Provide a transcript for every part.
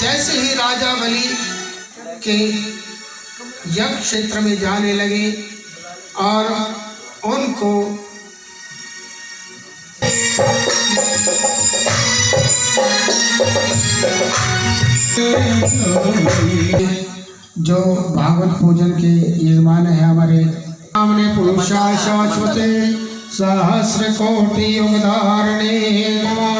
जैसे ही राजा बलि के यज्ञ क्षेत्र में जाने लगे और उनको जो भागवत पूजन के यजमान है हमारे सामने पुरुषा शाश्वते सहस्र कोटि युग धारणे नमः।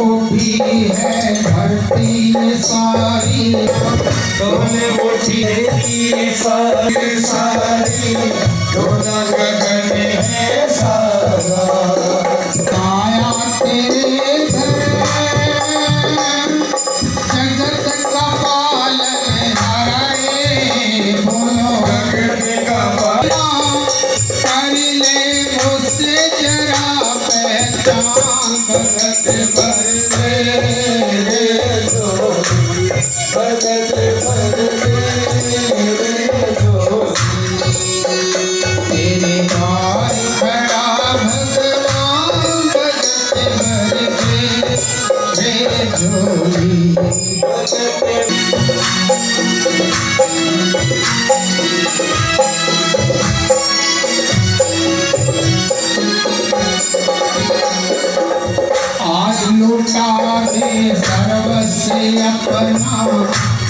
उठी है धरती सारी दोने उठी सारी दोना गगन है सारा काया तेरे जगत का पालन हारे बोलो जगत का पालन कर ले मुझसे जरा पहचान भगत भर आज लूटा दे सर्वस्व अपना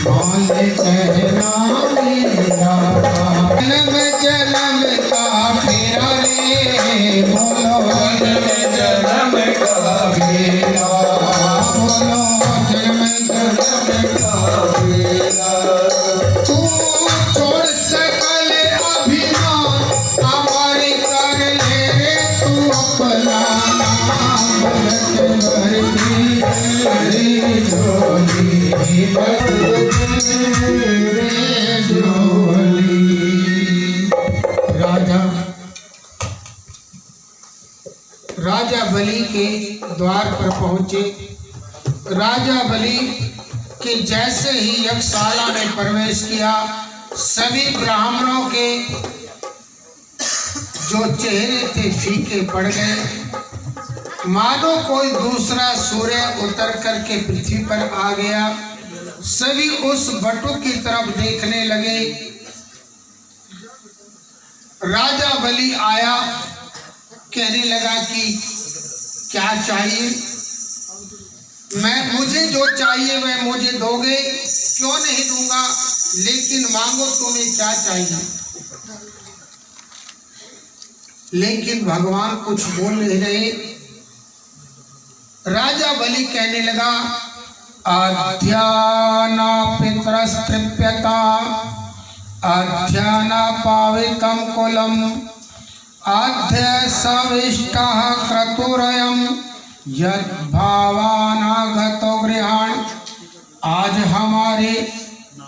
मान कहना मेरा जन्म जन्म का फेरा रे बोलो जन्म का फेरा बोलो जन्म का फेरा तू छोड़ सकल अभिमान हमारे कर ले रे तू अपना राजा बलि के द्वार पर पहुंचे। राजा बलि के जैसे ही यज्ञशाला में प्रवेश किया, सभी ब्राह्मणों के जो चेहरे थे फीके पड़ गए, मानो कोई दूसरा सूर्य उतर करके पृथ्वी पर आ गया। सभी उस बटु की तरफ देखने लगे। राजा बलि आया, कहने लगा कि क्या चाहिए? मुझे जो चाहिए वह मुझे दोगे? क्यों नहीं दूंगा, लेकिन मांगो तुम्हें क्या चाहिए। लेकिन भगवान कुछ बोल नहीं रहे। राजा बलि कहने लगा, अध्याना पितरस्तृप्यता अध्याना पाविकम कुलम अध्य सविष्टः क्रतुरयम् यद भावानागतो गृहाण। आज हमारे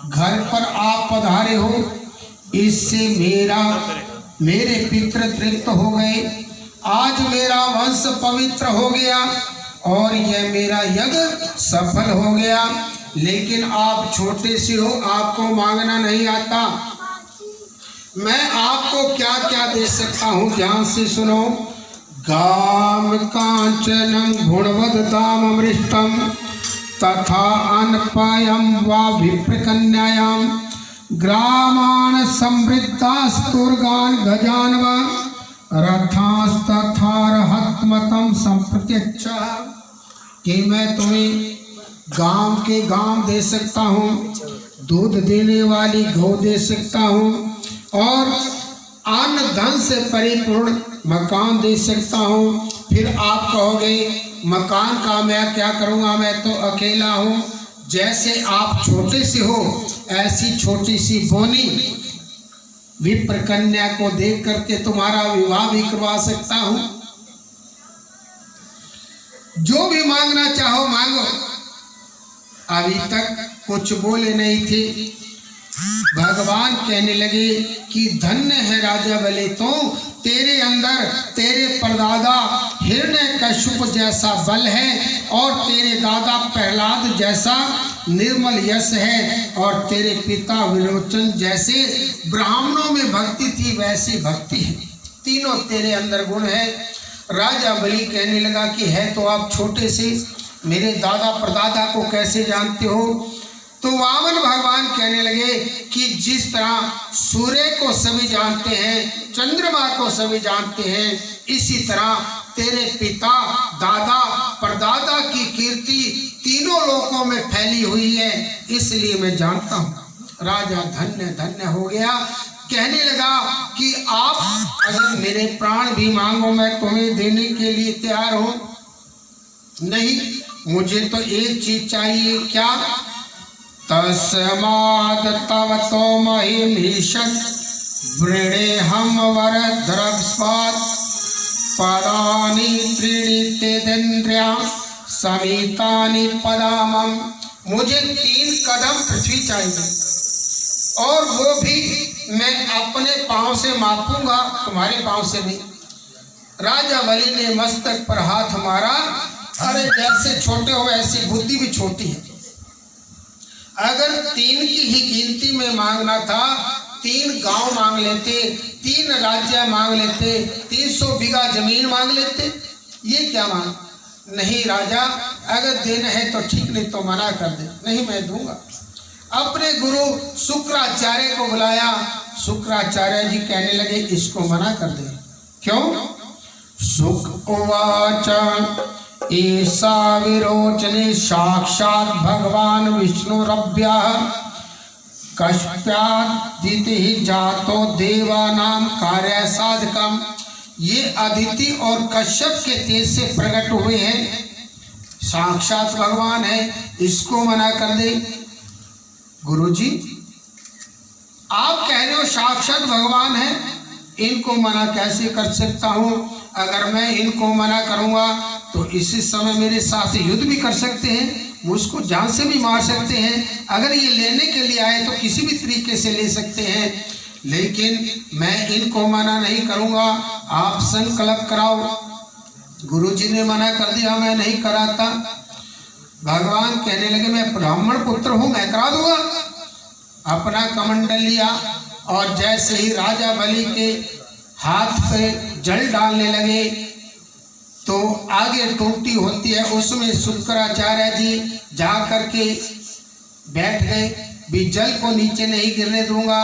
घर पर आप पधारे हो, इससे मेरे पितृ तृप्त हो गए। आज मेरा वंश पवित्र हो गया और यह मेरा यज्ञ सफल हो गया। लेकिन आप छोटे से हो, आपको मांगना नहीं आता। मैं आपको क्या क्या दे सकता हूँ, ध्यान से सुनो। गाम कांचनम गुणवद दाम अमृष्टम तथा अनपायम वा विप्रकन्यायाम ग्रामान समृद्धास्तुर्गान गजान व रथास्तथारहत्मतम संप्रत्यक्ष। कि मैं तुम्हें गांव दे सकता हूँ, दूध देने वाली गौ दे सकता हूँ और अन्न धन से परिपूर्ण मकान दे सकता हूँ। फिर आप कहोगे मकान का मैं क्या करूँगा, मैं तो अकेला हूँ। जैसे आप छोटे से हो, ऐसी छोटी सी बोनी विप्र कन्या को देख करके तुम्हारा विवाह भी करवा सकता हूँ। जो भी मांगना चाहो मांगो। अभी तक कुछ बोले नहीं थे। भगवान कहने लगे कि धन्य है राजा बलि तो, तेरे अंदर तेरे परदादा हिरण्यकश्यप जैसा बल है और तेरे दादा प्रहलाद जैसा निर्मल यश है और तेरे पिता विरोचन जैसे ब्राह्मणों में भक्ति थी वैसी भक्ति है। तीनों तेरे अंदर गुण है। राजा बलि कहने लगा कि है तो आप छोटे से, मेरे दादा परदादा को कैसे जानते हो? तो वामन भगवान कहने लगे कि जिस तरह सूर्य को सभी जानते हैं, चंद्रमा को सभी जानते हैं, इसी तरह तेरे पिता दादा परदादा की कीर्ति तीनों लोकों में फैली हुई है, इसलिए मैं जानता हूँ। राजा धन्य धन्य हो गया, कहने लगा कि आप अगर मेरे प्राण भी मांगो मैं तुम्हें देने के लिए तैयार हूँ। नहीं, मुझे तो एक चीज चाहिए। क्या? तस्माद् तव तो महिमीषत् वृणे हम वर द्रवस्वात् पदानि त्रीणि तेदेन्द्रिया समीतानि पदामम। मुझे 3 कदम पृथ्वी चाहिए और वो भी मैं अपने पांव से मापूंगा, तुम्हारे पांव से नहीं। राजा बलि ने मस्तक पर हाथ मारा। अरे जैसे छोटे हो ऐसी बुद्धि भी छोटी है। अगर 3 की ही गिनती में मांगना था 3 गांव मांग लेते, 3 राज्य मांग लेते, 300 बीघा जमीन मांग लेते। ये क्या मांग? नहीं राजा, अगर देना है तो ठीक, नहीं तो मना कर दे। नहीं, मैं दूंगा। अपने गुरु शुक्राचार्य को बुलाया। शुक्राचार्य जी कहने लगे इसको मना कर दे। क्यों? शुक उवाच ईसा विरोचने साक्षात भगवान विष्णुरभ्य कश्यपादिति जातो देवानाम कार्य साधकम। ये अदिति और कश्यप के तेज से प्रकट हुए हैं, साक्षात भगवान है, इसको मना कर दे। गुरुजी, आप कह रहे हो साक्षात भगवान है, इनको मना कैसे कर सकता हूँ? अगर मैं इनको मना करूँगा तो इसी समय मेरे साथ युद्ध भी कर सकते हैं, मुझको जान से भी मार सकते हैं। अगर ये लेने के लिए आए तो किसी भी तरीके से ले सकते हैं, लेकिन मैं इनको मना नहीं करूँगा। आप संकल्प कराओ। गुरुजी ने मना कर दिया, मैं नहीं कराता। भगवान कहने लगे मैं ब्राह्मण पुत्र हूँ, मैं करा दूंगा। अपना कमंडल लिया और जैसे ही राजा बलि के हाथ पे जल डालने लगे तो आगे टूटी होती है, उसमें शुक्राचार्य जी जा करके बैठ गए। भी जल को नीचे नहीं गिरने दूंगा।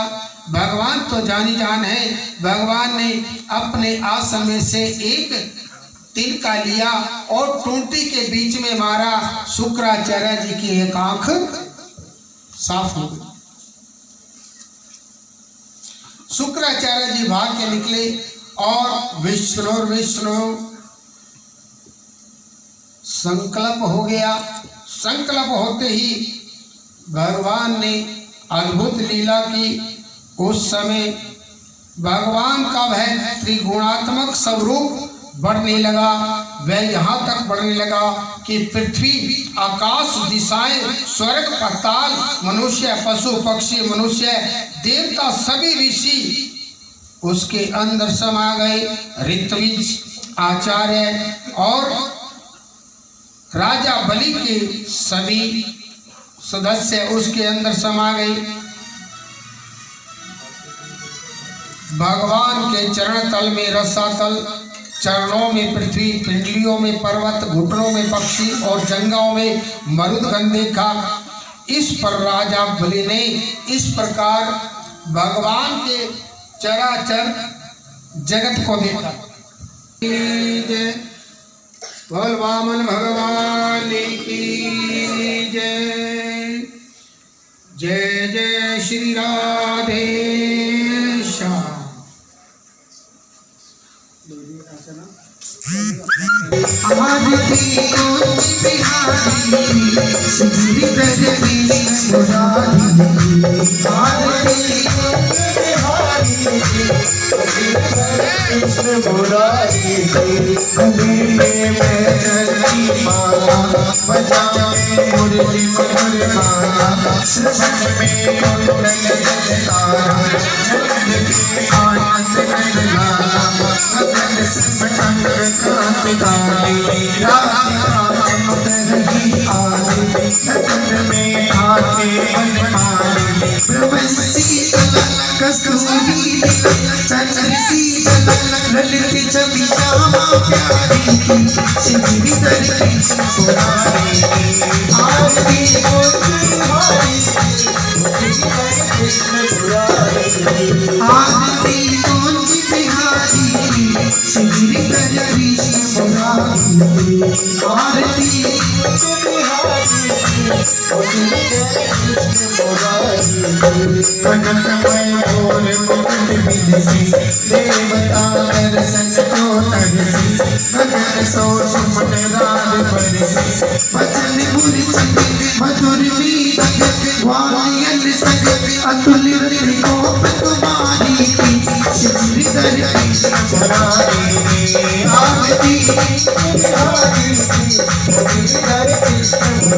भगवान तो जानी जान है। भगवान ने अपने आसन में से एक तिनका लिया और टूटी के बीच में मारा। शुक्राचार्य जी की एक आंख साफ हो गई। शुक्राचार्य जी भाग के निकले और विष्णु संकल्प हो गया। संकल्प होते ही भगवान ने अद्भुत लीला की। उस समय भगवान का वह त्रिगुणात्मक स्वरूप बढ़ने लगा। वह यहाँ तक बढ़ने लगा कि पृथ्वी, आकाश, दिशाएं, स्वर्ग, पाताल, मनुष्य, पशु पक्षी, मनुष्य, देवता, सभी ऋषि उसके अंदर समा गए। ऋत्विज, आचार्य और राजा बलि के सभी सदस्य उसके अंदर समा गए। भगवान के चरण तल में रसातल, चरणों में पृथ्वी, पिंडलियों में पर्वत, घुटनों में पक्षी और जंगाओं में मरुदगण देखा। इस पर राजा बलि ने इस प्रकार भगवान के चराचर जगत को देखा। बोल वामन भगवान की जय। जय जय श्री राधे श्याम। मुरली उर्वशी कस्तूरी चंद्रसी ललित छवि श्यामा प्यारी श्रीधर कृष्ण मुरारी आरती आरती कुंज बिहारी श्रीधर कृष्ण मुरारी आरती कनकमय मोर मुकुट बिंदसी देवता दर्शन को तड़सी नगर सो सुमन राग बरसी वचन मूर्छित मधुर वीत वायन सग अतुल त्रिकोप तुम्हारी की श्रीधर कृष्ण मुरारी आरती